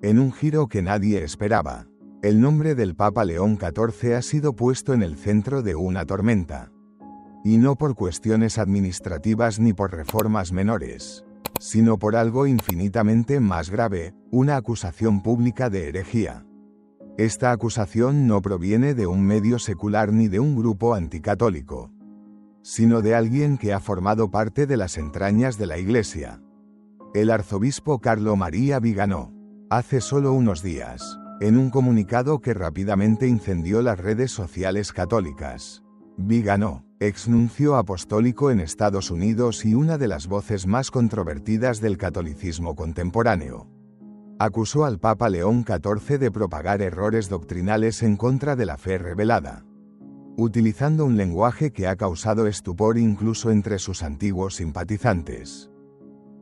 En un giro que nadie esperaba, el nombre del Papa León XIV ha sido puesto en el centro de una tormenta. Y no por cuestiones administrativas ni por reformas menores, sino por algo infinitamente más grave, una acusación pública de herejía. Esta acusación no proviene de un medio secular ni de un grupo anticatólico, sino de alguien que ha formado parte de las entrañas de la Iglesia. El arzobispo Carlo María Viganò, hace solo unos días, en un comunicado que rápidamente incendió las redes sociales católicas. Viganò, exnuncio apostólico en Estados Unidos y una de las voces más controvertidas del catolicismo contemporáneo, acusó al Papa León XIV de propagar errores doctrinales en contra de la fe revelada, utilizando un lenguaje que ha causado estupor incluso entre sus antiguos simpatizantes.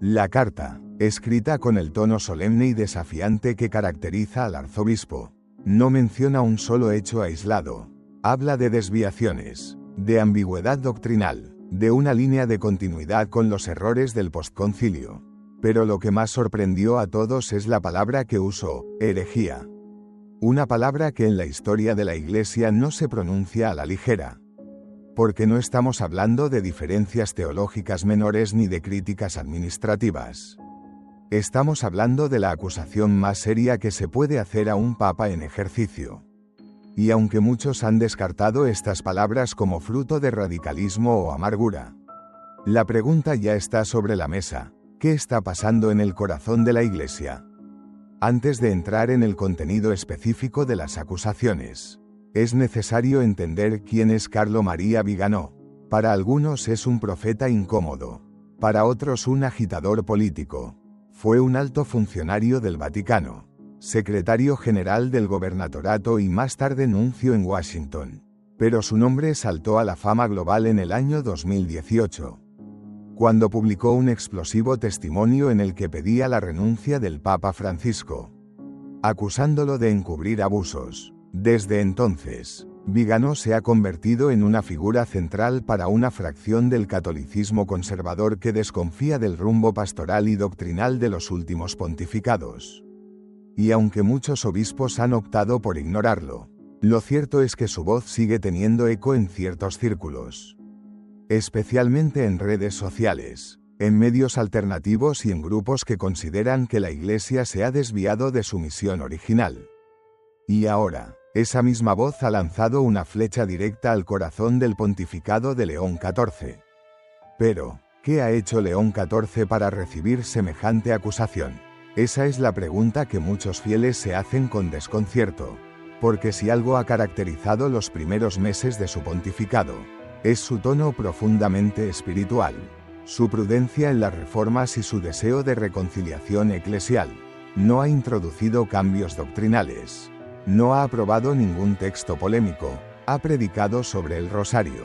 La carta, escrita con el tono solemne y desafiante que caracteriza al arzobispo, no menciona un solo hecho aislado. Habla de desviaciones, de ambigüedad doctrinal, de una línea de continuidad con los errores del postconcilio. Pero lo que más sorprendió a todos es la palabra que usó, herejía. Una palabra que en la historia de la Iglesia no se pronuncia a la ligera. Porque no estamos hablando de diferencias teológicas menores ni de críticas administrativas. Estamos hablando de la acusación más seria que se puede hacer a un papa en ejercicio. Y aunque muchos han descartado estas palabras como fruto de radicalismo o amargura, la pregunta ya está sobre la mesa: ¿qué está pasando en el corazón de la Iglesia? Antes de entrar en el contenido específico de las acusaciones, es necesario entender quién es Carlo María Viganò. Para algunos es un profeta incómodo, para otros un agitador político. Fue un alto funcionario del Vaticano, secretario general del gobernatorato y más tarde nuncio en Washington. Pero su nombre saltó a la fama global en el año 2018, cuando publicó un explosivo testimonio en el que pedía la renuncia del Papa Francisco, acusándolo de encubrir abusos. Desde entonces, Viganò se ha convertido en una figura central para una fracción del catolicismo conservador que desconfía del rumbo pastoral y doctrinal de los últimos pontificados. Y aunque muchos obispos han optado por ignorarlo, lo cierto es que su voz sigue teniendo eco en ciertos círculos, especialmente en redes sociales, en medios alternativos y en grupos que consideran que la Iglesia se ha desviado de su misión original. Y ahora, esa misma voz ha lanzado una flecha directa al corazón del pontificado de León XIV. Pero, ¿qué ha hecho León XIV para recibir semejante acusación? Esa es la pregunta que muchos fieles se hacen con desconcierto, porque si algo ha caracterizado los primeros meses de su pontificado, es su tono profundamente espiritual, su prudencia en las reformas y su deseo de reconciliación eclesial. No ha introducido cambios doctrinales, no ha aprobado ningún texto polémico, ha predicado sobre el rosario,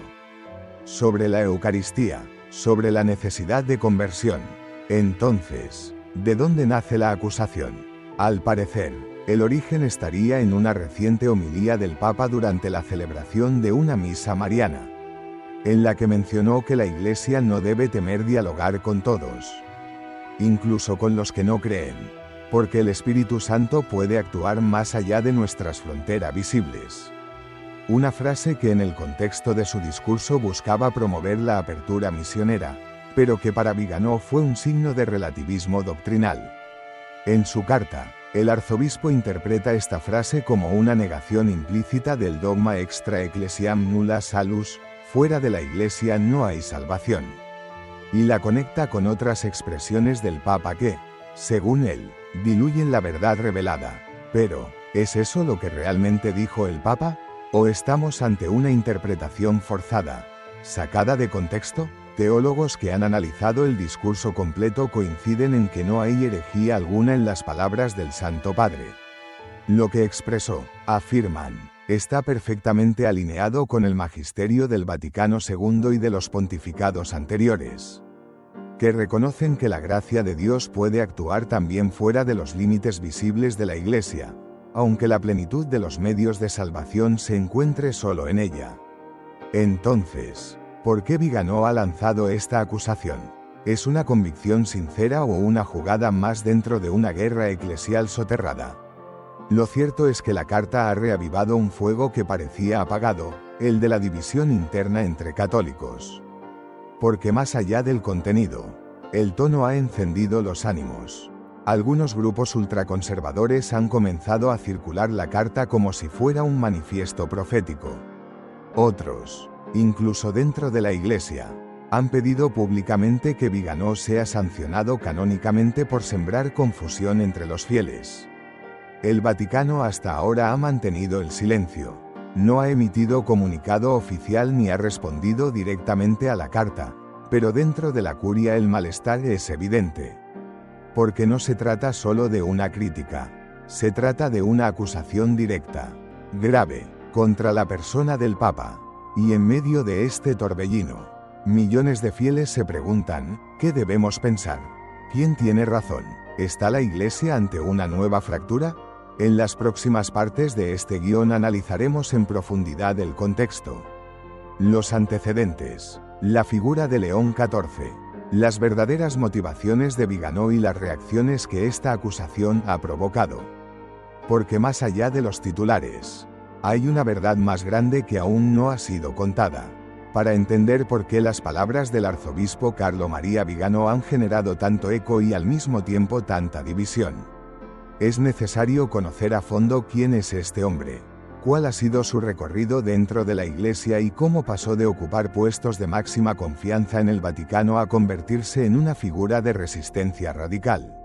sobre la Eucaristía, sobre la necesidad de conversión. Entonces, ¿de dónde nace la acusación? Al parecer, el origen estaría en una reciente homilía del Papa durante la celebración de una misa mariana, en la que mencionó que la Iglesia no debe temer dialogar con todos, incluso con los que no creen, porque el Espíritu Santo puede actuar más allá de nuestras fronteras visibles. Una frase que en el contexto de su discurso buscaba promover la apertura misionera, pero que para Viganò fue un signo de relativismo doctrinal. En su carta, el arzobispo interpreta esta frase como una negación implícita del dogma extra ecclesiam nulla salus, fuera de la Iglesia no hay salvación, y la conecta con otras expresiones del Papa que, según él, diluyen la verdad revelada. Pero, ¿es eso lo que realmente dijo el Papa? ¿O estamos ante una interpretación forzada, sacada de contexto? Teólogos que han analizado el discurso completo coinciden en que no hay herejía alguna en las palabras del Santo Padre. Lo que expresó, afirman, está perfectamente alineado con el magisterio del Vaticano II y de los pontificados anteriores, que reconocen que la gracia de Dios puede actuar también fuera de los límites visibles de la Iglesia, aunque la plenitud de los medios de salvación se encuentre solo en ella. Entonces, ¿por qué Viganò ha lanzado esta acusación? ¿Es una convicción sincera o una jugada más dentro de una guerra eclesial soterrada? Lo cierto es que la carta ha reavivado un fuego que parecía apagado, el de la división interna entre católicos. Porque más allá del contenido, el tono ha encendido los ánimos. Algunos grupos ultraconservadores han comenzado a circular la carta como si fuera un manifiesto profético. Otros, incluso dentro de la Iglesia, han pedido públicamente que Viganó sea sancionado canónicamente por sembrar confusión entre los fieles. El Vaticano hasta ahora ha mantenido el silencio. No ha emitido comunicado oficial ni ha respondido directamente a la carta, pero dentro de la curia el malestar es evidente. Porque no se trata solo de una crítica, se trata de una acusación directa, grave, contra la persona del Papa. Y en medio de este torbellino, millones de fieles se preguntan, ¿qué debemos pensar? ¿Quién tiene razón? ¿Está la Iglesia ante una nueva fractura? En las próximas partes de este guión analizaremos en profundidad el contexto, los antecedentes, la figura de León XIV, las verdaderas motivaciones de Viganó y las reacciones que esta acusación ha provocado. Porque más allá de los titulares, hay una verdad más grande que aún no ha sido contada. Para entender por qué las palabras del arzobispo Carlo María Viganó han generado tanto eco y al mismo tiempo tanta división, es necesario conocer a fondo quién es este hombre, cuál ha sido su recorrido dentro de la Iglesia y cómo pasó de ocupar puestos de máxima confianza en el Vaticano a convertirse en una figura de resistencia radical.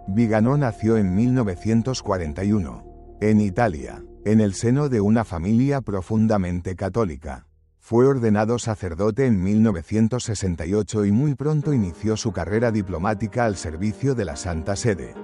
Viganó nació en 1941, en Italia, en el seno de una familia profundamente católica. Fue ordenado sacerdote en 1968 y muy pronto inició su carrera diplomática al servicio de la Santa Sede.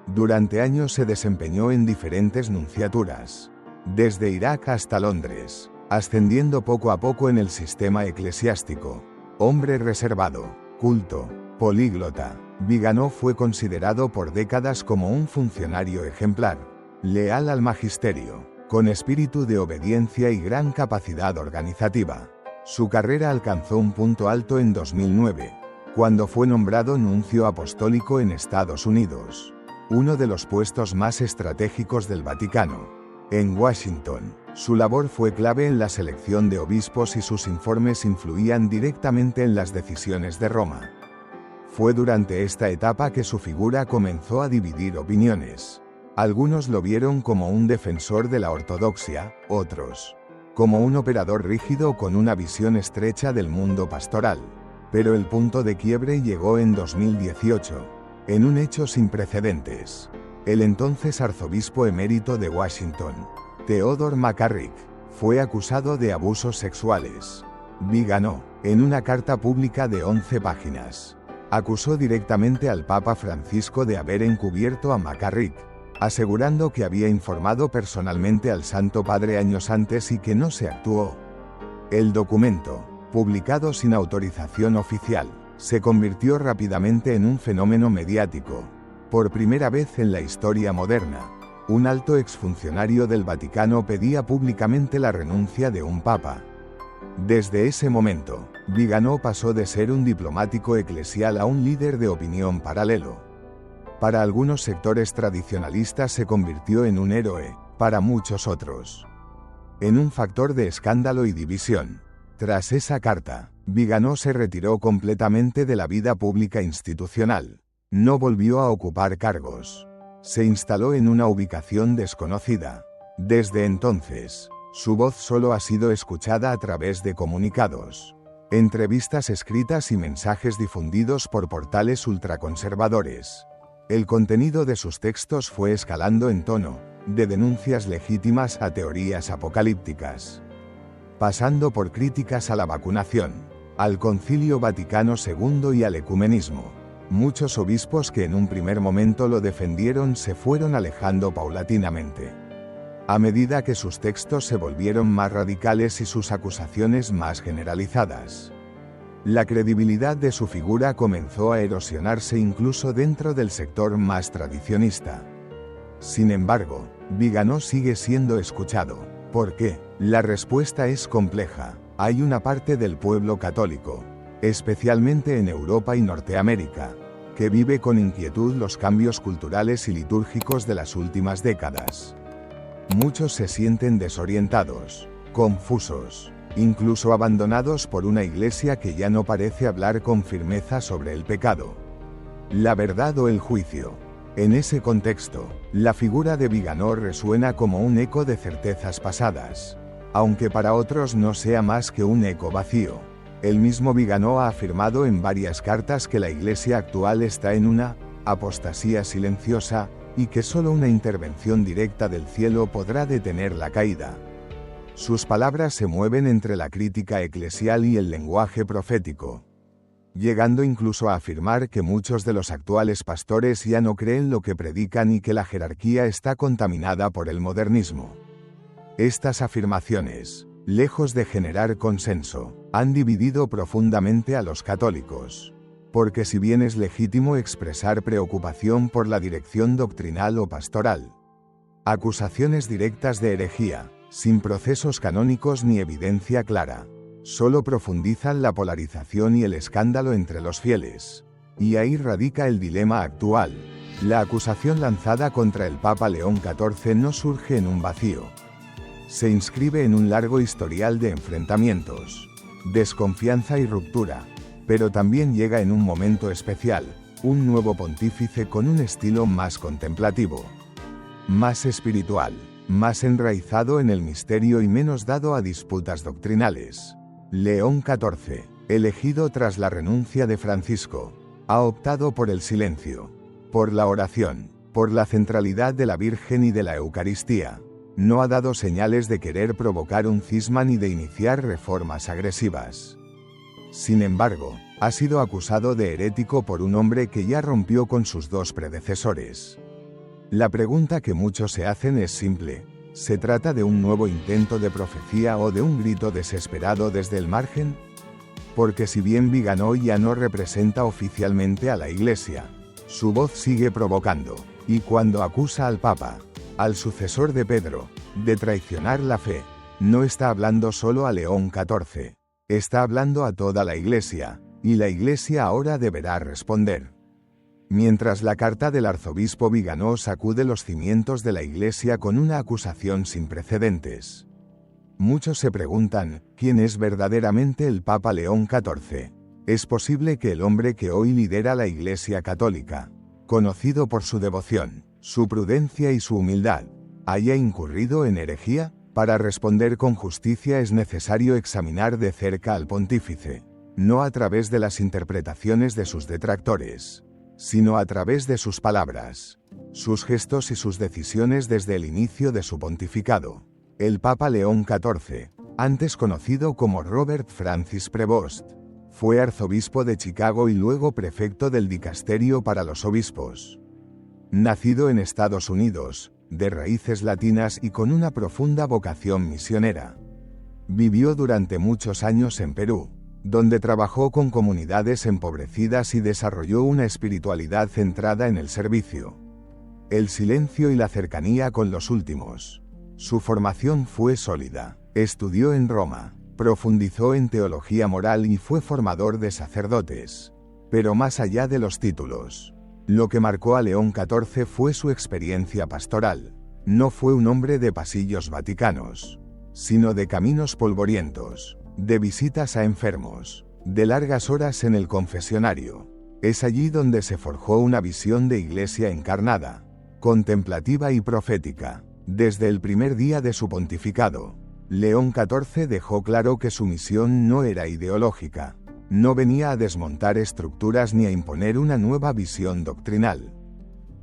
Durante años se desempeñó en diferentes nunciaturas, desde Irak hasta Londres, ascendiendo poco a poco en el sistema eclesiástico. Hombre reservado, culto, políglota, Viganó fue considerado por décadas como un funcionario ejemplar, leal al magisterio, con espíritu de obediencia y gran capacidad organizativa. Su carrera alcanzó un punto alto en 2009, cuando fue nombrado nuncio apostólico en Estados Unidos, uno de los puestos más estratégicos del Vaticano. En Washington, su labor fue clave en la selección de obispos y sus informes influían directamente en las decisiones de Roma. Fue durante esta etapa que su figura comenzó a dividir opiniones. Algunos lo vieron como un defensor de la ortodoxia, otros como un operador rígido con una visión estrecha del mundo pastoral. Pero el punto de quiebre llegó en 2018. En un hecho sin precedentes, el entonces arzobispo emérito de Washington, Theodore McCarrick, fue acusado de abusos sexuales. Viganó, en una carta pública de 11 páginas, acusó directamente al Papa Francisco de haber encubierto a McCarrick, asegurando que había informado personalmente al Santo Padre años antes y que no se actuó. El documento, publicado sin autorización oficial, se convirtió rápidamente en un fenómeno mediático. Por primera vez en la historia moderna, un alto exfuncionario del Vaticano pedía públicamente la renuncia de un papa. Desde ese momento, Viganó pasó de ser un diplomático eclesial a un líder de opinión paralelo. Para algunos sectores tradicionalistas se convirtió en un héroe, para muchos otros, en un factor de escándalo y división. Tras esa carta, Viganó se retiró completamente de la vida pública institucional. No volvió a ocupar cargos. Se instaló en una ubicación desconocida. Desde entonces, su voz solo ha sido escuchada a través de comunicados, entrevistas escritas y mensajes difundidos por portales ultraconservadores. El contenido de sus textos fue escalando en tono, de denuncias legítimas a teorías apocalípticas, pasando por críticas a la vacunación, al Concilio Vaticano II y al ecumenismo. Muchos obispos que en un primer momento lo defendieron se fueron alejando paulatinamente, a medida que sus textos se volvieron más radicales y sus acusaciones más generalizadas. La credibilidad de su figura comenzó a erosionarse incluso dentro del sector más tradicionista. Sin embargo, Viganó sigue siendo escuchado. ¿Por qué? La respuesta es compleja. Hay una parte del pueblo católico, especialmente en Europa y Norteamérica, que vive con inquietud los cambios culturales y litúrgicos de las últimas décadas. Muchos se sienten desorientados, confusos, incluso abandonados por una iglesia que ya no parece hablar con firmeza sobre el pecado, la verdad o el juicio. En ese contexto, la figura de Viganò resuena como un eco de certezas pasadas, aunque para otros no sea más que un eco vacío. El mismo Viganò ha afirmado en varias cartas que la iglesia actual está en una apostasía silenciosa, y que solo una intervención directa del cielo podrá detener la caída. Sus palabras se mueven entre la crítica eclesial y el lenguaje profético, llegando incluso a afirmar que muchos de los actuales pastores ya no creen lo que predican y que la jerarquía está contaminada por el modernismo. Estas afirmaciones, lejos de generar consenso, han dividido profundamente a los católicos. Porque si bien es legítimo expresar preocupación por la dirección doctrinal o pastoral, acusaciones directas de herejía, sin procesos canónicos ni evidencia clara, solo profundizan la polarización y el escándalo entre los fieles. Y ahí radica el dilema actual. La acusación lanzada contra el Papa León XIV no surge en un vacío. Se inscribe en un largo historial de enfrentamientos, desconfianza y ruptura. Pero también llega en un momento especial, un nuevo pontífice con un estilo más contemplativo, más espiritual, más enraizado en el misterio y menos dado a disputas doctrinales. León XIV, elegido tras la renuncia de Francisco, ha optado por el silencio, por la oración, por la centralidad de la Virgen y de la Eucaristía. No ha dado señales de querer provocar un cisma ni de iniciar reformas agresivas. Sin embargo, ha sido acusado de herético por un hombre que ya rompió con sus dos predecesores. La pregunta que muchos se hacen es simple: ¿se trata de un nuevo intento de profecía o de un grito desesperado desde el margen? Porque si bien Viganò ya no representa oficialmente a la Iglesia, su voz sigue provocando, y cuando acusa al Papa, al sucesor de Pedro, de traicionar la fe, no está hablando solo a León XIV. Está hablando a toda la Iglesia, y la Iglesia ahora deberá responder. Mientras la carta del arzobispo Viganò sacude los cimientos de la Iglesia con una acusación sin precedentes, muchos se preguntan, ¿quién es verdaderamente el Papa León XIV? Es posible que el hombre que hoy lidera la Iglesia católica, conocido por su devoción, su prudencia y su humildad, haya incurrido en herejía. Para responder con justicia es necesario examinar de cerca al pontífice, no a través de las interpretaciones de sus detractores, sino a través de sus palabras, sus gestos y sus decisiones desde el inicio de su pontificado. El Papa León XIV, antes conocido como Robert Francis Prevost, fue arzobispo de Chicago y luego prefecto del dicasterio para los obispos. Nacido en Estados Unidos, de raíces latinas y con una profunda vocación misionera, vivió durante muchos años en Perú, donde trabajó con comunidades empobrecidas y desarrolló una espiritualidad centrada en el servicio, el silencio y la cercanía con los últimos. Su formación fue sólida. Estudió en Roma, profundizó en teología moral y fue formador de sacerdotes. Pero más allá de los títulos, lo que marcó a León XIV fue su experiencia pastoral. No fue un hombre de pasillos vaticanos, sino de caminos polvorientos, de visitas a enfermos, de largas horas en el confesionario. Es allí donde se forjó una visión de iglesia encarnada, contemplativa y profética. Desde el primer día de su pontificado, León XIV dejó claro que su misión no era ideológica. No venía a desmontar estructuras ni a imponer una nueva visión doctrinal.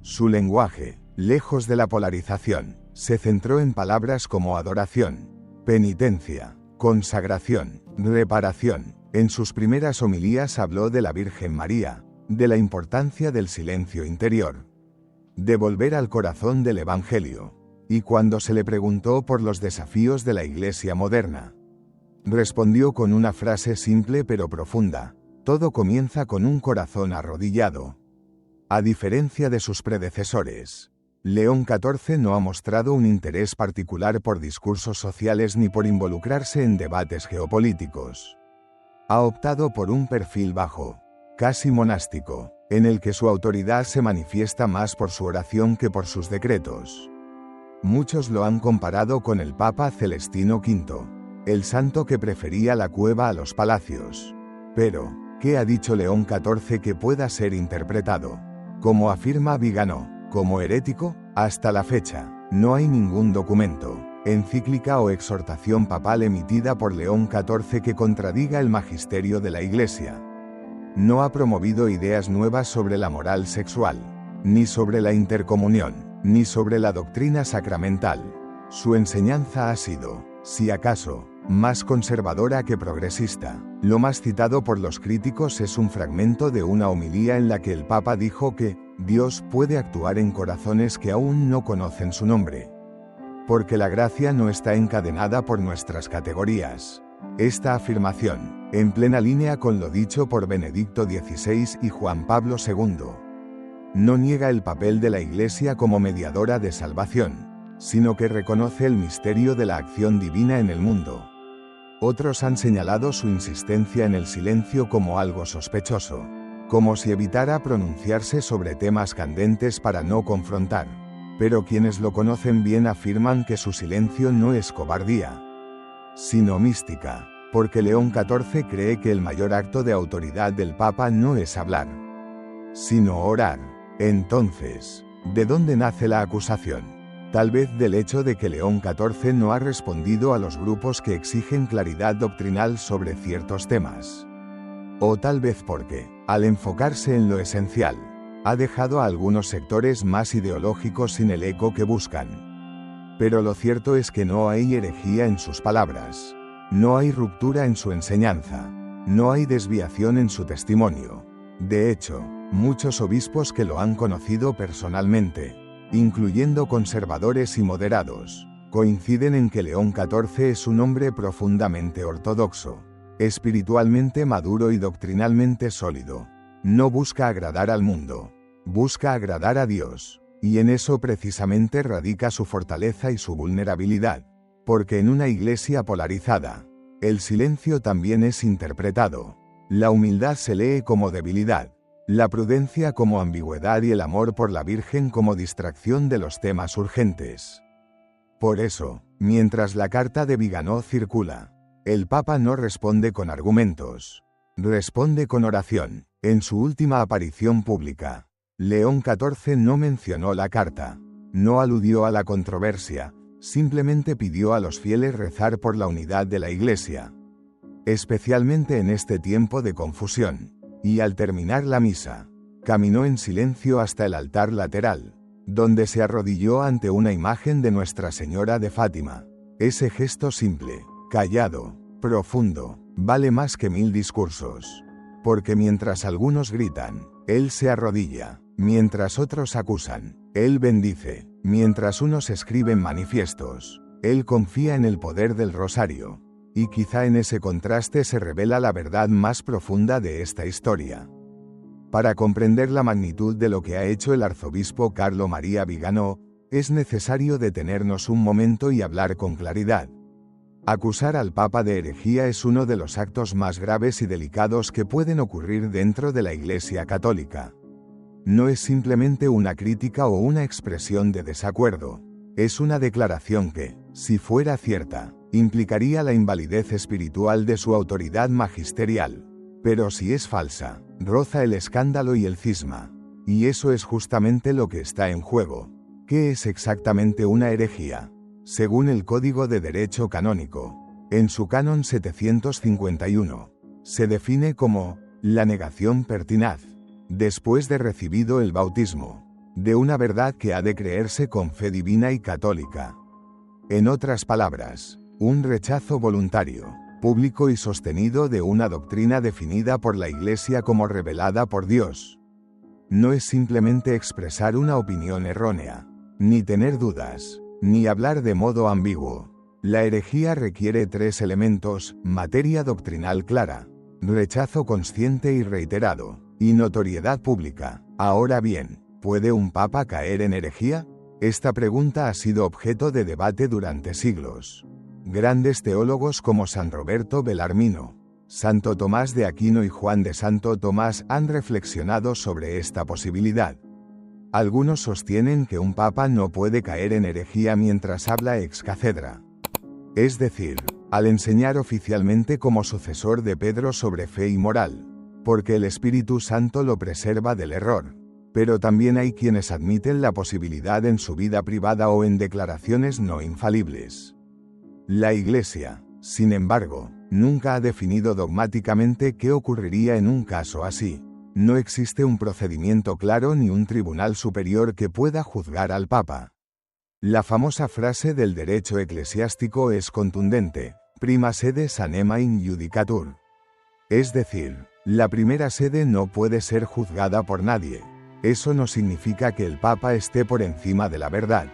Su lenguaje, lejos de la polarización, se centró en palabras como adoración, penitencia, consagración, reparación. En sus primeras homilías habló de la Virgen María, de la importancia del silencio interior, de volver al corazón del Evangelio. Y cuando se le preguntó por los desafíos de la Iglesia moderna, respondió con una frase simple pero profunda: todo comienza con un corazón arrodillado. A diferencia de sus predecesores, León XIV no ha mostrado un interés particular por discursos sociales ni por involucrarse en debates geopolíticos. Ha optado por un perfil bajo, casi monástico, en el que su autoridad se manifiesta más por su oración que por sus decretos. Muchos lo han comparado con el Papa Celestino V, el santo que prefería la cueva a los palacios. Pero, ¿qué ha dicho León XIV que pueda ser interpretado como afirma Viganò, como herético? Hasta la fecha, no hay ningún documento, encíclica o exhortación papal emitida por León XIV que contradiga el magisterio de la Iglesia. No ha promovido ideas nuevas sobre la moral sexual, ni sobre la intercomunión, ni sobre la doctrina sacramental. Su enseñanza ha sido, si acaso, más conservadora que progresista. Lo más citado por los críticos es un fragmento de una homilía en la que el Papa dijo que Dios puede actuar en corazones que aún no conocen su nombre. Porque la gracia no está encadenada por nuestras categorías. Esta afirmación, en plena línea con lo dicho por Benedicto XVI y Juan Pablo II, no niega el papel de la Iglesia como mediadora de salvación, sino que reconoce el misterio de la acción divina en el mundo. Otros han señalado su insistencia en el silencio como algo sospechoso, como si evitara pronunciarse sobre temas candentes para no confrontar. Pero quienes lo conocen bien afirman que su silencio no es cobardía, sino mística, porque León XIV cree que el mayor acto de autoridad del Papa no es hablar, sino orar. Entonces, ¿de dónde nace la acusación? Tal vez del hecho de que León XIV no ha respondido a los grupos que exigen claridad doctrinal sobre ciertos temas. O tal vez porque, al enfocarse en lo esencial, ha dejado a algunos sectores más ideológicos sin el eco que buscan. Pero lo cierto es que no hay herejía en sus palabras, no hay ruptura en su enseñanza, no hay desviación en su testimonio. De hecho, muchos obispos que lo han conocido personalmente, incluyendo conservadores y moderados, coinciden en que León XIV es un hombre profundamente ortodoxo, espiritualmente maduro y doctrinalmente sólido. No busca agradar al mundo, busca agradar a Dios, y en eso precisamente radica su fortaleza y su vulnerabilidad, porque en una iglesia polarizada, el silencio también es interpretado, la humildad se lee como debilidad, la prudencia como ambigüedad y el amor por la Virgen como distracción de los temas urgentes. Por eso, mientras la carta de Viganò circula, el Papa no responde con argumentos, responde con oración. En su última aparición pública, León XIV no mencionó la carta, no aludió a la controversia, simplemente pidió a los fieles rezar por la unidad de la Iglesia, especialmente en este tiempo de confusión. Y al terminar la misa, caminó en silencio hasta el altar lateral, donde se arrodilló ante una imagen de Nuestra Señora de Fátima. Ese gesto simple, callado, profundo, vale más que 1000 discursos. Porque mientras algunos gritan, Él se arrodilla, mientras otros acusan, Él bendice, mientras unos escriben manifiestos, Él confía en el poder del rosario. Y quizá en ese contraste se revela la verdad más profunda de esta historia. Para comprender la magnitud de lo que ha hecho el arzobispo Carlo Maria Viganò, es necesario detenernos un momento y hablar con claridad. Acusar al Papa de herejía es uno de los actos más graves y delicados que pueden ocurrir dentro de la Iglesia Católica. No es simplemente una crítica o una expresión de desacuerdo, es una declaración que, si fuera cierta, implicaría la invalidez espiritual de su autoridad magisterial. Pero si es falsa, roza el escándalo y el cisma. Y eso es justamente lo que está en juego. ¿Qué es exactamente una herejía? Según el Código de Derecho Canónico, en su canon 751, se define como la negación pertinaz, después de recibido el bautismo, de una verdad que ha de creerse con fe divina y católica. En otras palabras, un rechazo voluntario, público y sostenido de una doctrina definida por la Iglesia como revelada por Dios. No es simplemente expresar una opinión errónea, ni tener dudas, ni hablar de modo ambiguo. La herejía requiere 3 elementos: materia doctrinal clara, rechazo consciente y reiterado, y notoriedad pública. Ahora bien, ¿puede un papa caer en herejía? Esta pregunta ha sido objeto de debate durante siglos. Grandes teólogos como San Roberto Bellarmino, Santo Tomás de Aquino y Juan de Santo Tomás han reflexionado sobre esta posibilidad. Algunos sostienen que un papa no puede caer en herejía mientras habla ex cátedra. Es decir, al enseñar oficialmente como sucesor de Pedro sobre fe y moral, porque el Espíritu Santo lo preserva del error. Pero también hay quienes admiten la posibilidad en su vida privada o en declaraciones no infalibles. La Iglesia, sin embargo, nunca ha definido dogmáticamente qué ocurriría en un caso así. No existe un procedimiento claro ni un tribunal superior que pueda juzgar al Papa. La famosa frase del derecho eclesiástico es contundente: prima sede sanema in judicatur. Es decir, la primera sede no puede ser juzgada por nadie. Eso no significa que el Papa esté por encima de la verdad.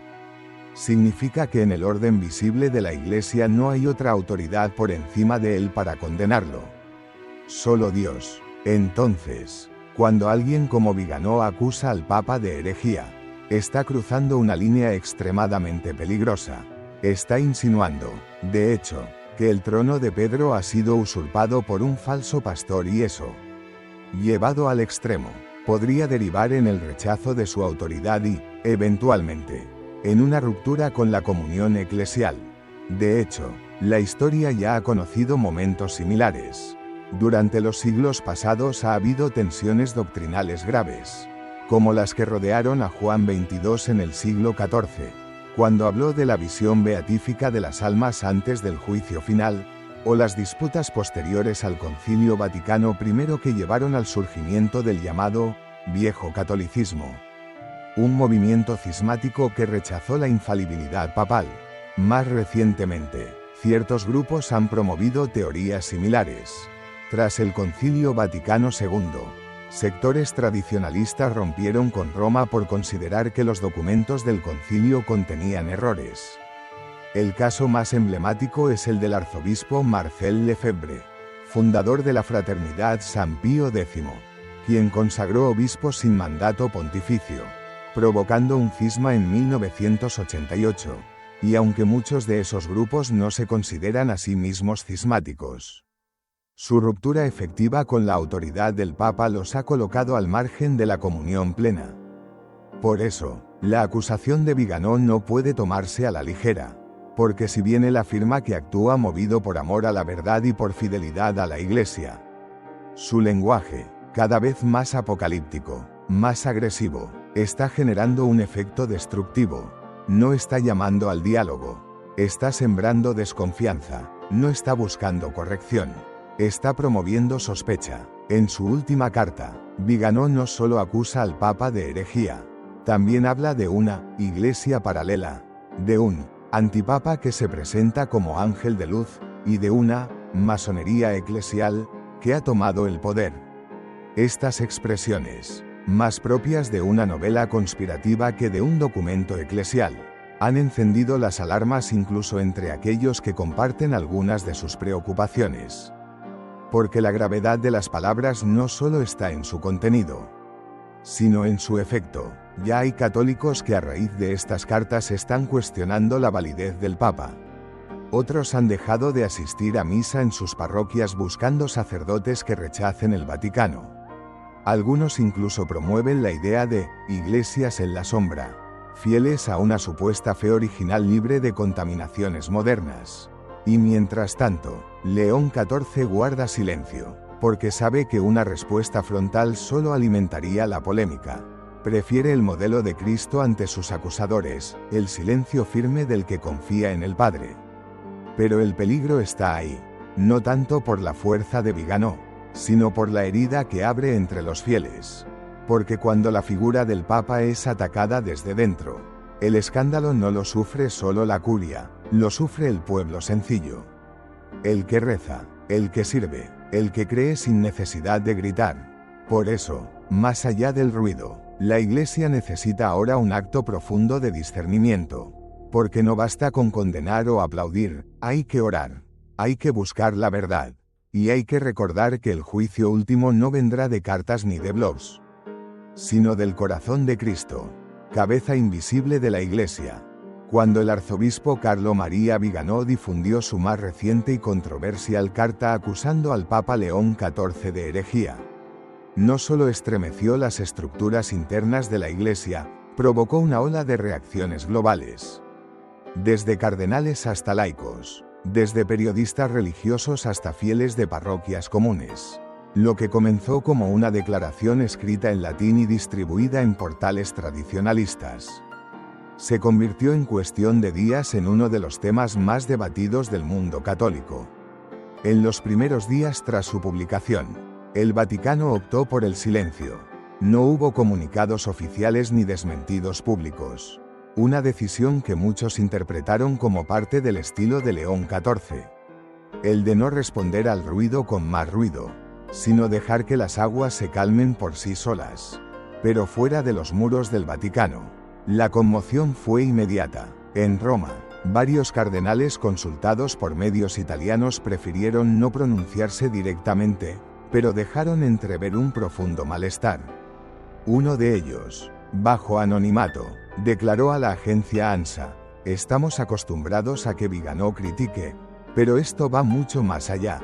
Significa que en el orden visible de la Iglesia no hay otra autoridad por encima de él para condenarlo. Solo Dios. Entonces, cuando alguien como Viganò acusa al Papa de herejía, está cruzando una línea extremadamente peligrosa. Está insinuando, de hecho, que el trono de Pedro ha sido usurpado por un falso pastor y eso, llevado al extremo, podría derivar en el rechazo de su autoridad y, eventualmente, en una ruptura con la comunión eclesial. De hecho, la historia ya ha conocido momentos similares. Durante los siglos pasados ha habido tensiones doctrinales graves, como las que rodearon a Juan XXII en el siglo XIV, cuando habló de la visión beatífica de las almas antes del juicio final, o las disputas posteriores al Concilio Vaticano I que llevaron al surgimiento del llamado Viejo Catolicismo, un movimiento cismático que rechazó la infalibilidad papal. Más recientemente, ciertos grupos han promovido teorías similares. Tras el Concilio Vaticano II, sectores tradicionalistas rompieron con Roma por considerar que los documentos del concilio contenían errores. El caso más emblemático es el del arzobispo Marcel Lefebvre, fundador de la Fraternidad San Pío X, quien consagró obispos sin mandato pontificio, provocando un cisma en 1988, y aunque muchos de esos grupos no se consideran a sí mismos cismáticos, su ruptura efectiva con la autoridad del Papa los ha colocado al margen de la comunión plena. Por eso, la acusación de Viganò no puede tomarse a la ligera, porque si bien él afirma que actúa movido por amor a la verdad y por fidelidad a la Iglesia, su lenguaje, cada vez más apocalíptico, más agresivo, está generando un efecto destructivo. No está llamando al diálogo, está sembrando desconfianza, no está buscando corrección. Está promoviendo sospecha. En su última carta, Viganò no solo acusa al Papa de herejía, también habla de una iglesia paralela, de un antipapa que se presenta como ángel de luz, y de una masonería eclesial que ha tomado el poder. Estas expresiones, más propias de una novela conspirativa que de un documento eclesial, han encendido las alarmas incluso entre aquellos que comparten algunas de sus preocupaciones. Porque la gravedad de las palabras no solo está en su contenido, sino en su efecto. Ya hay católicos que a raíz de estas cartas están cuestionando la validez del Papa. Otros han dejado de asistir a misa en sus parroquias buscando sacerdotes que rechacen el Vaticano. Algunos incluso promueven la idea de iglesias en la sombra, fieles a una supuesta fe original libre de contaminaciones modernas. Y mientras tanto, León XIV guarda silencio, porque sabe que una respuesta frontal solo alimentaría la polémica. Prefiere el modelo de Cristo ante sus acusadores, el silencio firme del que confía en el Padre. Pero el peligro está ahí, no tanto por la fuerza de Viganò, sino por la herida que abre entre los fieles. Porque cuando la figura del Papa es atacada desde dentro, el escándalo no lo sufre solo la curia, lo sufre el pueblo sencillo. El que reza, el que sirve, el que cree sin necesidad de gritar. Por eso, más allá del ruido, la Iglesia necesita ahora un acto profundo de discernimiento. Porque no basta con condenar o aplaudir, hay que orar, hay que buscar la verdad. Y hay que recordar que el juicio último no vendrá de cartas ni de blogs, sino del corazón de Cristo, cabeza invisible de la Iglesia. Cuando el arzobispo Carlo María Viganò difundió su más reciente y controversial carta acusando al Papa León XIV de herejía, no solo estremeció las estructuras internas de la Iglesia, provocó una ola de reacciones globales. Desde cardenales hasta laicos, desde periodistas religiosos hasta fieles de parroquias comunes. Lo que comenzó como una declaración escrita en latín y distribuida en portales tradicionalistas, se convirtió en cuestión de días en uno de los temas más debatidos del mundo católico. En los primeros días tras su publicación, el Vaticano optó por el silencio. No hubo comunicados oficiales ni desmentidos públicos. Una decisión que muchos interpretaron como parte del estilo de León XIV. El de no responder al ruido con más ruido, sino dejar que las aguas se calmen por sí solas. Pero fuera de los muros del Vaticano, la conmoción fue inmediata. En Roma, varios cardenales consultados por medios italianos prefirieron no pronunciarse directamente, pero dejaron entrever un profundo malestar. Uno de ellos, bajo anonimato, declaró a la agencia ANSA: "Estamos acostumbrados a que Viganò critique, pero esto va mucho más allá.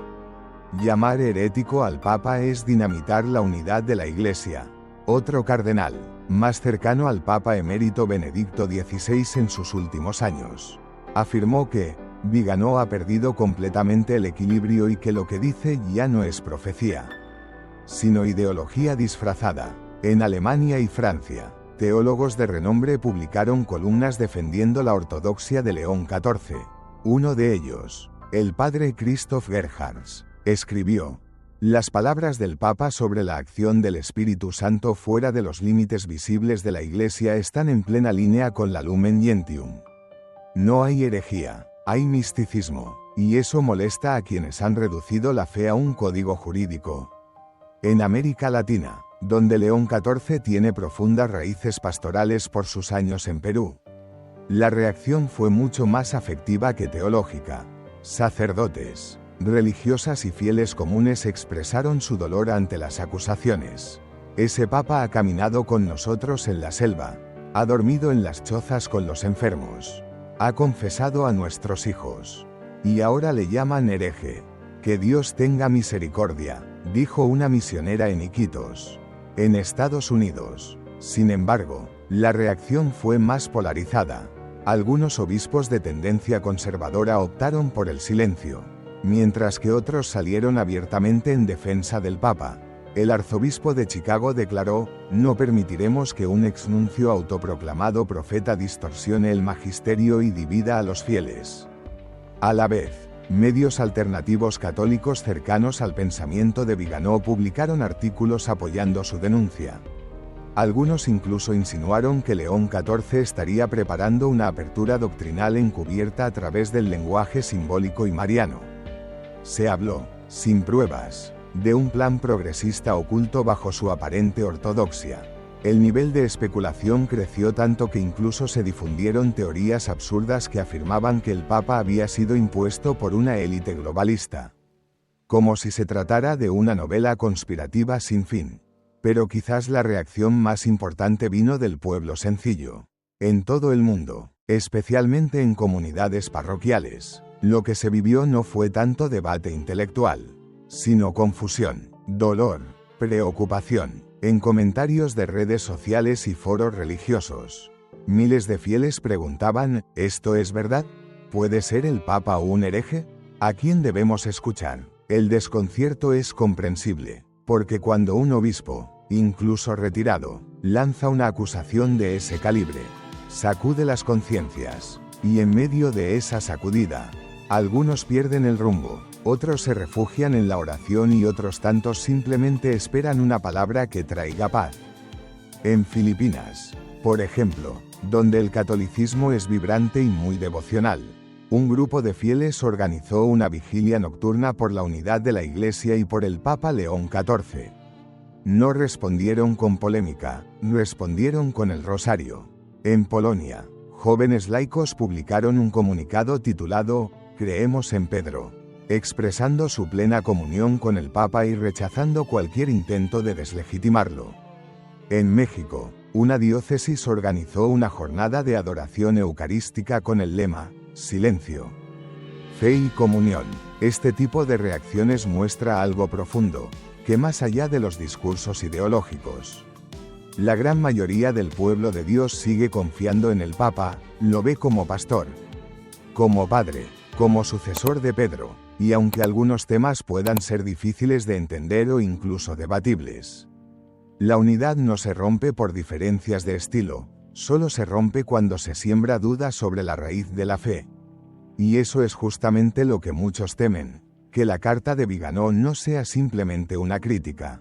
Llamar herético al Papa es dinamitar la unidad de la Iglesia". Otro cardenal, más cercano al Papa emérito Benedicto XVI en sus últimos años, afirmó que Viganò ha perdido completamente el equilibrio y que lo que dice ya no es profecía, sino ideología disfrazada. En Alemania y Francia, teólogos de renombre publicaron columnas defendiendo la ortodoxia de León XIV. Uno de ellos, el padre Christoph Gerhards, escribió: "Las palabras del Papa sobre la acción del Espíritu Santo fuera de los límites visibles de la Iglesia están en plena línea con la Lumen Gentium. No hay herejía, hay misticismo, y eso molesta a quienes han reducido la fe a un código jurídico". En América Latina, donde León XIV tiene profundas raíces pastorales por sus años en Perú, la reacción fue mucho más afectiva que teológica. Sacerdotes, religiosas y fieles comunes expresaron su dolor ante las acusaciones. "Ese Papa ha caminado con nosotros en la selva, ha dormido en las chozas con los enfermos, ha confesado a nuestros hijos, y ahora le llaman hereje. Que Dios tenga misericordia", dijo una misionera en Iquitos, en Estados Unidos. Sin embargo, la reacción fue más polarizada. Algunos obispos de tendencia conservadora optaron por el silencio, mientras que otros salieron abiertamente en defensa del Papa. El arzobispo de Chicago declaró: "No permitiremos que un exnuncio autoproclamado profeta distorsione el magisterio y divida a los fieles". A la vez, medios alternativos católicos cercanos al pensamiento de Viganò publicaron artículos apoyando su denuncia. Algunos incluso insinuaron que León XIV estaría preparando una apertura doctrinal encubierta a través del lenguaje simbólico y mariano. Se habló, sin pruebas, de un plan progresista oculto bajo su aparente ortodoxia. El nivel de especulación creció tanto que incluso se difundieron teorías absurdas que afirmaban que el Papa había sido impuesto por una élite globalista, como si se tratara de una novela conspirativa sin fin. Pero quizás la reacción más importante vino del pueblo sencillo. En todo el mundo, especialmente en comunidades parroquiales, lo que se vivió no fue tanto debate intelectual, sino confusión, dolor, preocupación. En comentarios de redes sociales y foros religiosos, miles de fieles preguntaban: ¿esto es verdad? ¿Puede ser el Papa un hereje? ¿A quién debemos escuchar? El desconcierto es comprensible, porque cuando un obispo, incluso retirado, lanza una acusación de ese calibre, sacude las conciencias, y en medio de esa sacudida, algunos pierden el rumbo. Otros se refugian en la oración y otros tantos simplemente esperan una palabra que traiga paz. En Filipinas, por ejemplo, donde el catolicismo es vibrante y muy devocional, un grupo de fieles organizó una vigilia nocturna por la unidad de la Iglesia y por el Papa León XIV. No respondieron con polémica, respondieron con el rosario. En Polonia, jóvenes laicos publicaron un comunicado titulado "Creemos en Pedro", expresando su plena comunión con el Papa y rechazando cualquier intento de deslegitimarlo. En México, una diócesis organizó una jornada de adoración eucarística con el lema, silencio, fe y comunión. Este tipo de reacciones muestra algo profundo, que más allá de los discursos ideológicos. La gran mayoría del pueblo de Dios sigue confiando en el Papa, lo ve como pastor, como padre, como sucesor de Pedro, y aunque algunos temas puedan ser difíciles de entender o incluso debatibles, la unidad no se rompe por diferencias de estilo, solo se rompe cuando se siembra duda sobre la raíz de la fe. Y eso es justamente lo que muchos temen, que la carta de Viganò no sea simplemente una crítica,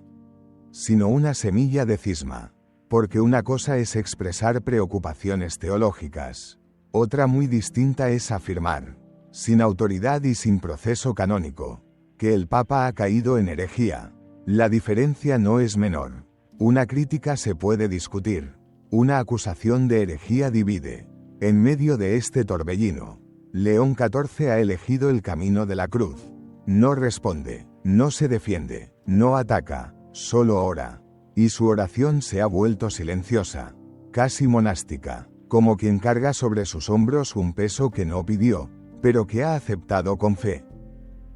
sino una semilla de cisma. Porque una cosa es expresar preocupaciones teológicas, otra muy distinta es afirmar, sin autoridad y sin proceso canónico, que el Papa ha caído en herejía. La diferencia no es menor. Una crítica se puede discutir, una acusación de herejía divide. En medio de este torbellino, León XIV ha elegido el camino de la cruz. No responde, no se defiende, no ataca, solo ora. Y su oración se ha vuelto silenciosa, casi monástica, como quien carga sobre sus hombros un peso que no pidió, pero que ha aceptado con fe.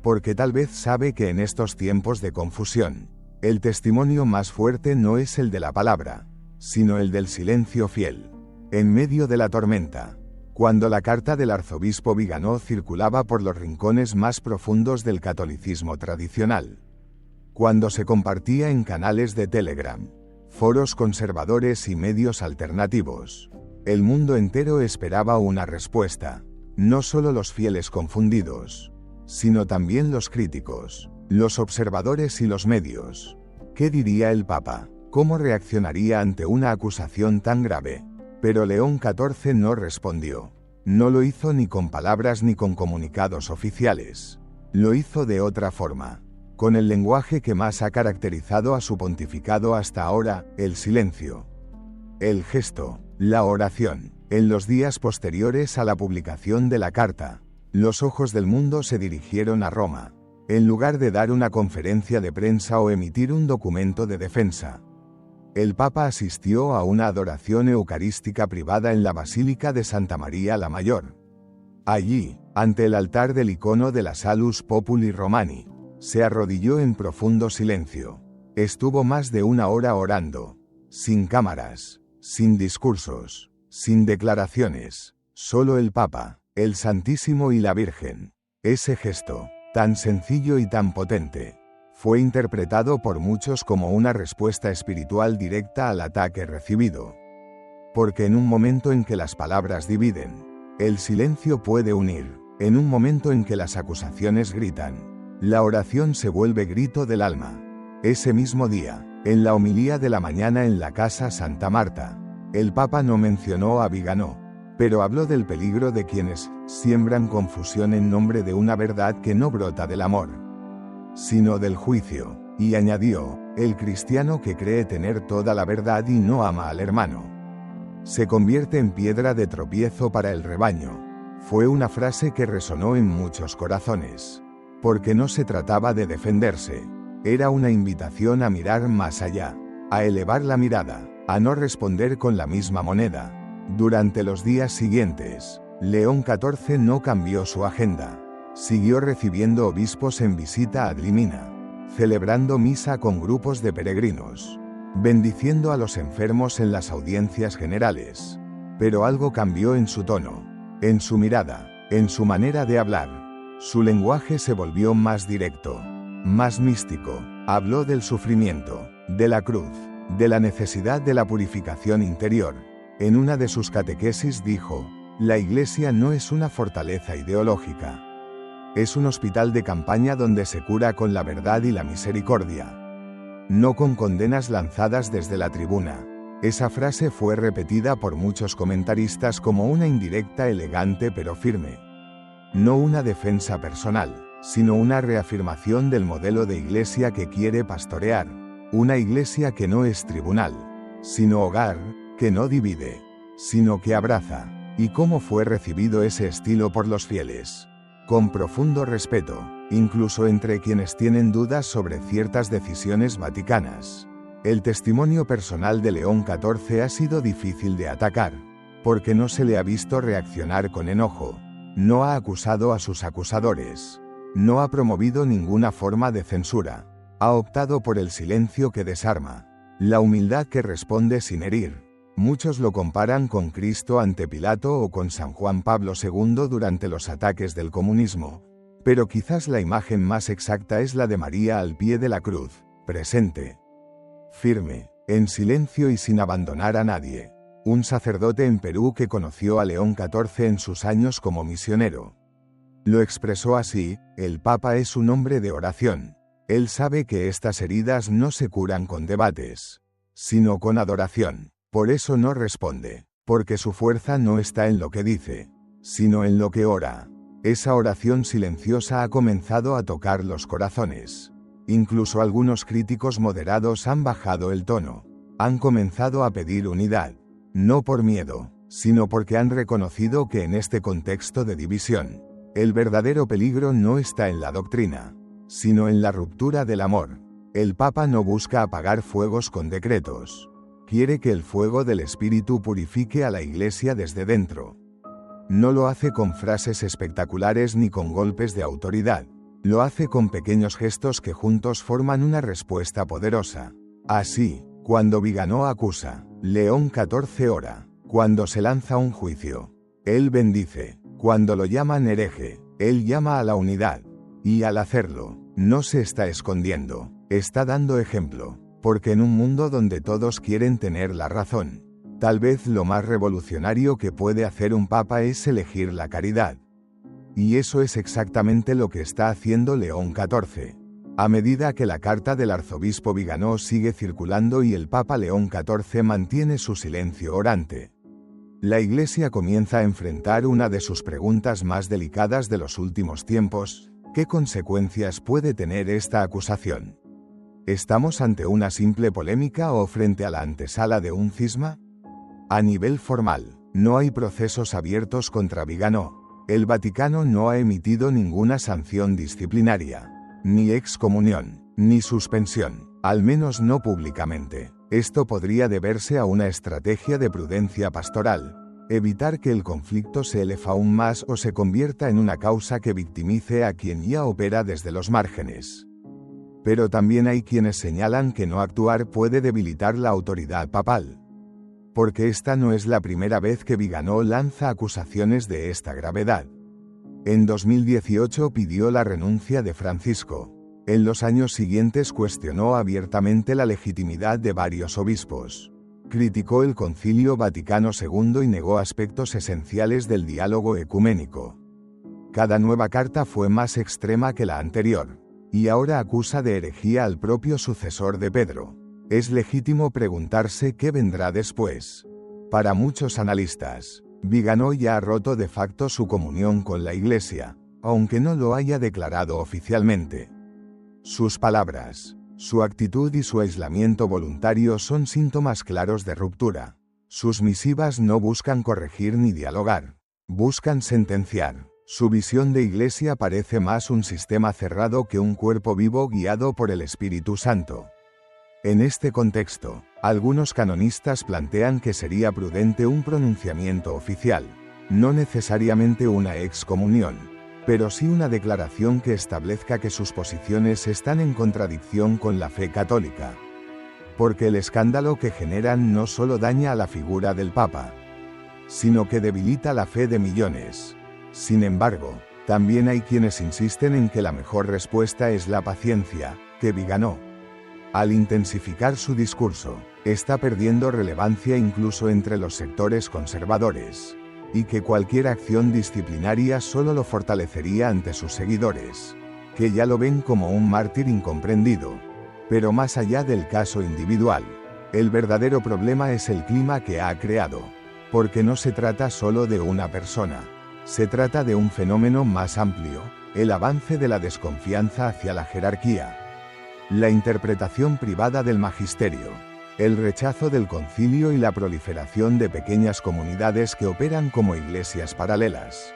Porque tal vez sabe que en estos tiempos de confusión, el testimonio más fuerte no es el de la palabra, sino el del silencio fiel. En medio de la tormenta, cuando la carta del arzobispo Viganò circulaba por los rincones más profundos del catolicismo tradicional, cuando se compartía en canales de Telegram, foros conservadores y medios alternativos, el mundo entero esperaba una respuesta. No solo los fieles confundidos, sino también los críticos, los observadores y los medios. ¿Qué diría el Papa? ¿Cómo reaccionaría ante una acusación tan grave? Pero León XIV no respondió. No lo hizo ni con palabras ni con comunicados oficiales. Lo hizo de otra forma, con el lenguaje que más ha caracterizado a su pontificado hasta ahora, el silencio, el gesto, la oración. En los días posteriores a la publicación de la carta, los ojos del mundo se dirigieron a Roma. En lugar de dar una conferencia de prensa o emitir un documento de defensa, el Papa asistió a una adoración eucarística privada en la Basílica de Santa María la Mayor. Allí, ante el altar del icono de la Salus Populi Romani, se arrodilló en profundo silencio. Estuvo más de una hora orando, sin cámaras, sin discursos, sin declaraciones, solo el Papa, el Santísimo y la Virgen. Ese gesto, tan sencillo y tan potente, fue interpretado por muchos como una respuesta espiritual directa al ataque recibido. Porque en un momento en que las palabras dividen, el silencio puede unir. En un momento en que las acusaciones gritan, la oración se vuelve grito del alma. Ese mismo día, en la homilía de la mañana en la Casa Santa Marta, el Papa no mencionó a Viganò, pero habló del peligro de quienes siembran confusión en nombre de una verdad que no brota del amor, sino del juicio, y añadió, el cristiano que cree tener toda la verdad y no ama al hermano, se convierte en piedra de tropiezo para el rebaño. Fue una frase que resonó en muchos corazones, porque no se trataba de defenderse, era una invitación a mirar más allá, a elevar la mirada, a no responder con la misma moneda. Durante los días siguientes, León XIV no cambió su agenda. Siguió recibiendo obispos en visita ad limina, celebrando misa con grupos de peregrinos, bendiciendo a los enfermos en las audiencias generales. Pero algo cambió en su tono, en su mirada, en su manera de hablar. Su lenguaje se volvió más directo, más místico. Habló del sufrimiento, de la cruz, de la necesidad de la purificación interior. En una de sus catequesis dijo, la Iglesia no es una fortaleza ideológica. Es un hospital de campaña donde se cura con la verdad y la misericordia, no con condenas lanzadas desde la tribuna. Esa frase fue repetida por muchos comentaristas como una indirecta elegante pero firme. No una defensa personal, sino una reafirmación del modelo de iglesia que quiere pastorear. Una iglesia que no es tribunal, sino hogar, que no divide, sino que abraza. ¿Y cómo fue recibido ese estilo por los fieles? Con profundo respeto, incluso entre quienes tienen dudas sobre ciertas decisiones vaticanas. El testimonio personal de León XIV ha sido difícil de atacar, porque no se le ha visto reaccionar con enojo, no ha acusado a sus acusadores, no ha promovido ninguna forma de censura, ha optado por el silencio que desarma, la humildad que responde sin herir. Muchos lo comparan con Cristo ante Pilato o con San Juan Pablo II durante los ataques del comunismo, pero quizás la imagen más exacta es la de María al pie de la cruz, presente, firme, en silencio y sin abandonar a nadie. Un sacerdote en Perú que conoció a León XIV en sus años como misionero lo expresó así: el Papa es un hombre de oración. Él sabe que estas heridas no se curan con debates, sino con adoración. Por eso no responde, porque su fuerza no está en lo que dice, sino en lo que ora. Esa oración silenciosa ha comenzado a tocar los corazones. Incluso algunos críticos moderados han bajado el tono. Han comenzado a pedir unidad, no por miedo, sino porque han reconocido que en este contexto de división, el verdadero peligro no está en la doctrina, sino en la ruptura del amor. El Papa no busca apagar fuegos con decretos. Quiere que el fuego del Espíritu purifique a la Iglesia desde dentro. No lo hace con frases espectaculares ni con golpes de autoridad. Lo hace con pequeños gestos que juntos forman una respuesta poderosa. Así, cuando Viganó acusa, León XIV ora. Cuando se lanza un juicio, él bendice. Cuando lo llaman hereje, él llama a la unidad. Y al hacerlo, no se está escondiendo, está dando ejemplo. Porque en un mundo donde todos quieren tener la razón, tal vez lo más revolucionario que puede hacer un papa es elegir la caridad. Y eso es exactamente lo que está haciendo León XIV. A medida que la carta del arzobispo Viganó sigue circulando y el Papa León XIV mantiene su silencio orante, la Iglesia comienza a enfrentar una de sus preguntas más delicadas de los últimos tiempos: ¿qué consecuencias puede tener esta acusación? ¿Estamos ante una simple polémica o frente a la antesala de un cisma? A nivel formal, no hay procesos abiertos contra Viganó. El Vaticano no ha emitido ninguna sanción disciplinaria, ni excomunión, ni suspensión, al menos no públicamente. Esto podría deberse a una estrategia de prudencia pastoral, evitar que el conflicto se eleve aún más o se convierta en una causa que victimice a quien ya opera desde los márgenes. Pero también hay quienes señalan que no actuar puede debilitar la autoridad papal. Porque esta no es la primera vez que Viganó lanza acusaciones de esta gravedad. En 2018 pidió la renuncia de Francisco. En los años siguientes cuestionó abiertamente la legitimidad de varios obispos. Criticó el Concilio Vaticano II y negó aspectos esenciales del diálogo ecuménico. Cada nueva carta fue más extrema que la anterior. Y ahora acusa de herejía al propio sucesor de Pedro. Es legítimo preguntarse qué vendrá después. Para muchos analistas, Viganó ya ha roto de facto su comunión con la Iglesia, aunque no lo haya declarado oficialmente. Sus palabras, su actitud y su aislamiento voluntario son síntomas claros de ruptura. Sus misivas no buscan corregir ni dialogar, buscan sentenciar. Su visión de Iglesia parece más un sistema cerrado que un cuerpo vivo guiado por el Espíritu Santo. En este contexto, algunos canonistas plantean que sería prudente un pronunciamiento oficial, no necesariamente una excomunión, pero sí una declaración que establezca que sus posiciones están en contradicción con la fe católica. Porque el escándalo que generan no solo daña a la figura del Papa, sino que debilita la fe de millones. Sin embargo, también hay quienes insisten en que la mejor respuesta es la paciencia, que Viganó, al intensificar su discurso, está perdiendo relevancia incluso entre los sectores conservadores, y que cualquier acción disciplinaria solo lo fortalecería ante sus seguidores, que ya lo ven como un mártir incomprendido. Pero más allá del caso individual, el verdadero problema es el clima que ha creado, porque no se trata solo de una persona. Se trata de un fenómeno más amplio, el avance de la desconfianza hacia la jerarquía, la interpretación privada del magisterio, el rechazo del concilio y la proliferación de pequeñas comunidades que operan como iglesias paralelas.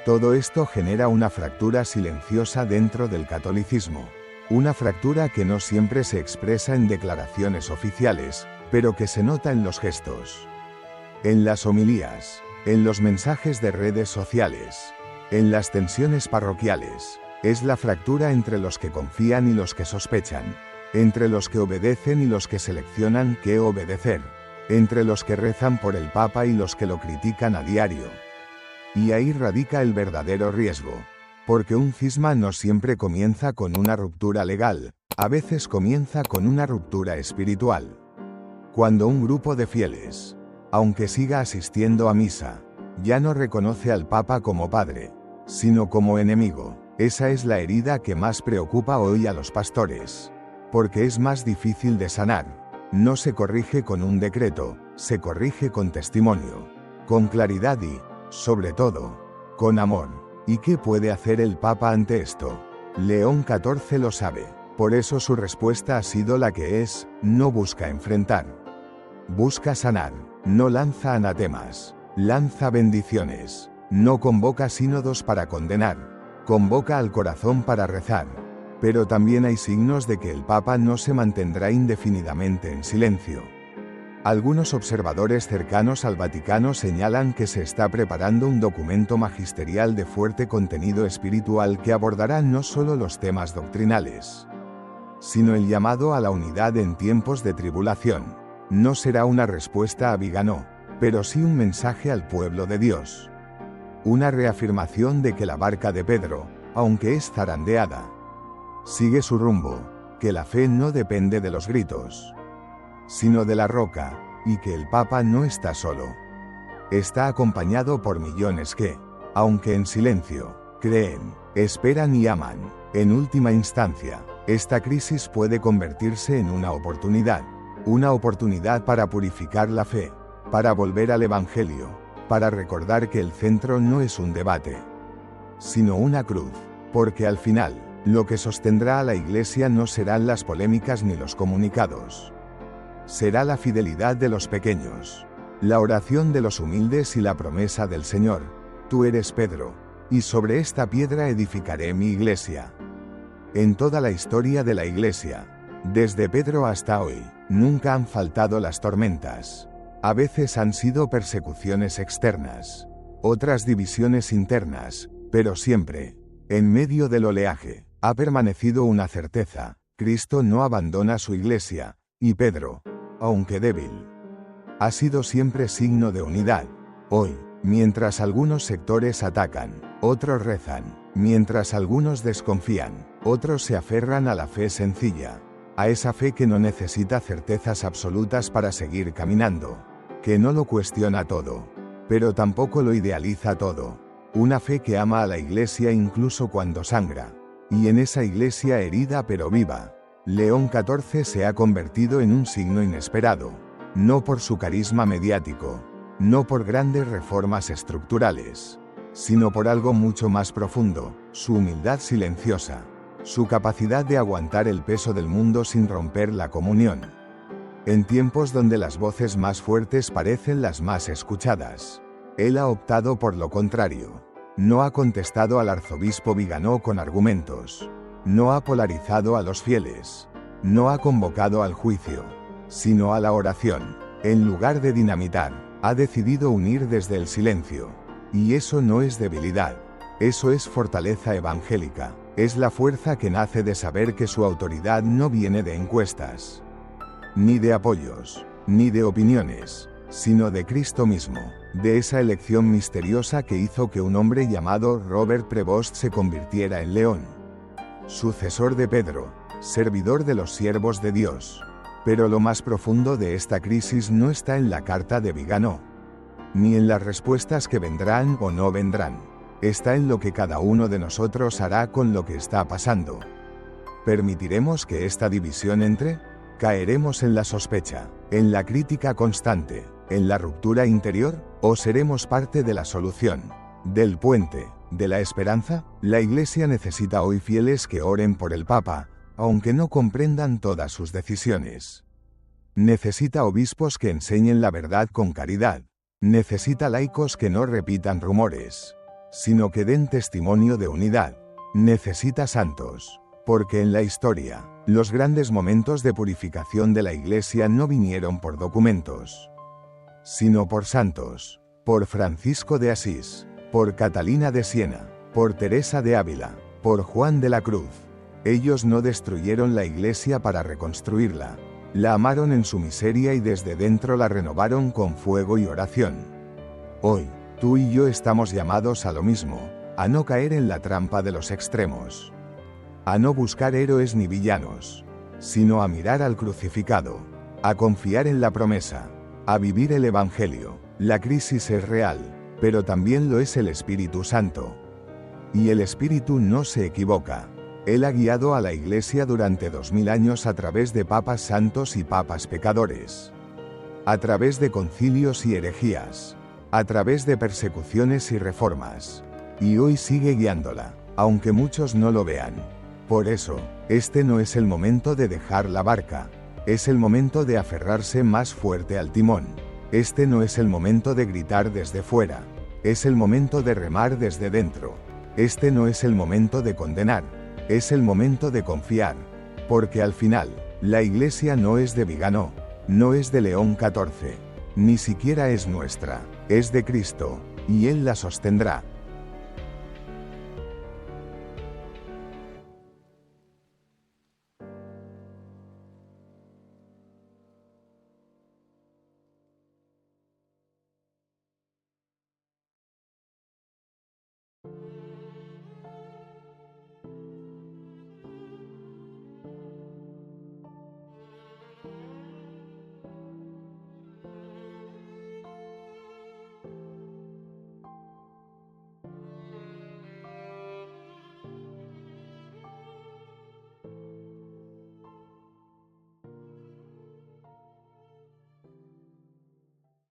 Todo esto genera una fractura silenciosa dentro del catolicismo. Una fractura que no siempre se expresa en declaraciones oficiales, pero que se nota en los gestos, en las homilías, en los mensajes de redes sociales, en las tensiones parroquiales. Es la fractura entre los que confían y los que sospechan, entre los que obedecen y los que seleccionan qué obedecer, entre los que rezan por el Papa y los que lo critican a diario. Y ahí radica el verdadero riesgo, porque un cisma no siempre comienza con una ruptura legal, a veces comienza con una ruptura espiritual. Cuando un grupo de fieles, aunque siga asistiendo a misa, ya no reconoce al Papa como padre, sino como enemigo, esa es la herida que más preocupa hoy a los pastores, porque es más difícil de sanar. No se corrige con un decreto, se corrige con testimonio, con claridad y, sobre todo, con amor. ¿Y qué puede hacer el Papa ante esto? León XIV lo sabe, por eso su respuesta ha sido la que es: no busca enfrentar, busca sanar, no lanza anatemas, lanza bendiciones, no convoca sínodos para condenar, convoca al corazón para rezar. Pero también hay signos de que el Papa no se mantendrá indefinidamente en silencio. Algunos observadores cercanos al Vaticano señalan que se está preparando un documento magisterial de fuerte contenido espiritual que abordará no solo los temas doctrinales, sino el llamado a la unidad en tiempos de tribulación. No será una respuesta a Viganò, pero sí un mensaje al pueblo de Dios. Una reafirmación de que la barca de Pedro, aunque es zarandeada, sigue su rumbo, que la fe no depende de los gritos, sino de la roca, y que el Papa no está solo. Está acompañado por millones que, aunque en silencio, creen, esperan y aman. En última instancia, esta crisis puede convertirse en una oportunidad para purificar la fe, para volver al Evangelio, para recordar que el centro no es un debate, sino una cruz, porque al final, lo que sostendrá a la Iglesia no serán las polémicas ni los comunicados. Será la fidelidad de los pequeños, la oración de los humildes y la promesa del Señor: tú eres Pedro, y sobre esta piedra edificaré mi Iglesia. En toda la historia de la Iglesia, desde Pedro hasta hoy, nunca han faltado las tormentas. A veces han sido persecuciones externas, otras divisiones internas, pero siempre, en medio del oleaje, ha permanecido una certeza: Cristo no abandona su Iglesia, y Pedro, aunque débil, ha sido siempre signo de unidad. Hoy, mientras algunos sectores atacan, otros rezan; mientras algunos desconfían, otros se aferran a la fe sencilla, a esa fe que no necesita certezas absolutas para seguir caminando, que no lo cuestiona todo, pero tampoco lo idealiza todo. Una fe que ama a la Iglesia incluso cuando sangra, y en esa Iglesia herida pero viva, León XIV se ha convertido en un signo inesperado, no por su carisma mediático, no por grandes reformas estructurales, sino por algo mucho más profundo: su humildad silenciosa, su capacidad de aguantar el peso del mundo sin romper la comunión. En tiempos donde las voces más fuertes parecen las más escuchadas, él ha optado por lo contrario. No ha contestado al arzobispo Viganò con argumentos, no ha polarizado a los fieles, no ha convocado al juicio, sino a la oración. En lugar de dinamitar, ha decidido unir desde el silencio. Y eso no es debilidad, eso es fortaleza evangélica, es la fuerza que nace de saber que su autoridad no viene de encuestas, ni de apoyos, ni de opiniones, sino de Cristo mismo, de esa elección misteriosa que hizo que un hombre llamado Robert Prevost se convirtiera en León, sucesor de Pedro, servidor de los siervos de Dios. Pero lo más profundo de esta crisis no está en la carta de Viganò, ni en las respuestas que vendrán o no vendrán. Está en lo que cada uno de nosotros hará con lo que está pasando. ¿Permitiremos que esta división entre? ¿Caeremos en la sospecha, en la crítica constante, en la ruptura interior? ¿O seremos parte de la solución, del puente, de la esperanza? La Iglesia necesita hoy fieles que oren por el Papa, aunque no comprendan todas sus decisiones. Necesita obispos que enseñen la verdad con caridad. Necesita laicos que no repitan rumores, sino que den testimonio de unidad. Necesita santos, Porque en la historia, los grandes momentos de purificación de la Iglesia no vinieron por documentos, sino por santos, por Francisco de Asís, por Catalina de Siena, por Teresa de Ávila, por Juan de la Cruz. Ellos no destruyeron la Iglesia para reconstruirla. La amaron en su miseria y desde dentro la renovaron con fuego y oración. Hoy, tú y yo estamos llamados a lo mismo, a no caer en la trampa de los extremos, a no buscar héroes ni villanos, sino a mirar al crucificado, a confiar en la promesa, a vivir el Evangelio. La crisis es real, pero también lo es el Espíritu Santo. Y el Espíritu no se equivoca. Él ha guiado a la Iglesia durante 2000 años a través de papas santos y papas pecadores, a través de concilios y herejías, a través de persecuciones y reformas. Y hoy sigue guiándola, aunque muchos no lo vean. Por eso, este no es el momento de dejar la barca, es el momento de aferrarse más fuerte al timón. Este no es el momento de gritar desde fuera, es el momento de remar desde dentro. Este no es el momento de condenar, es el momento de confiar, porque al final, la Iglesia no es de Vigano, no es de León XIV, ni siquiera es nuestra, es de Cristo, y Él la sostendrá.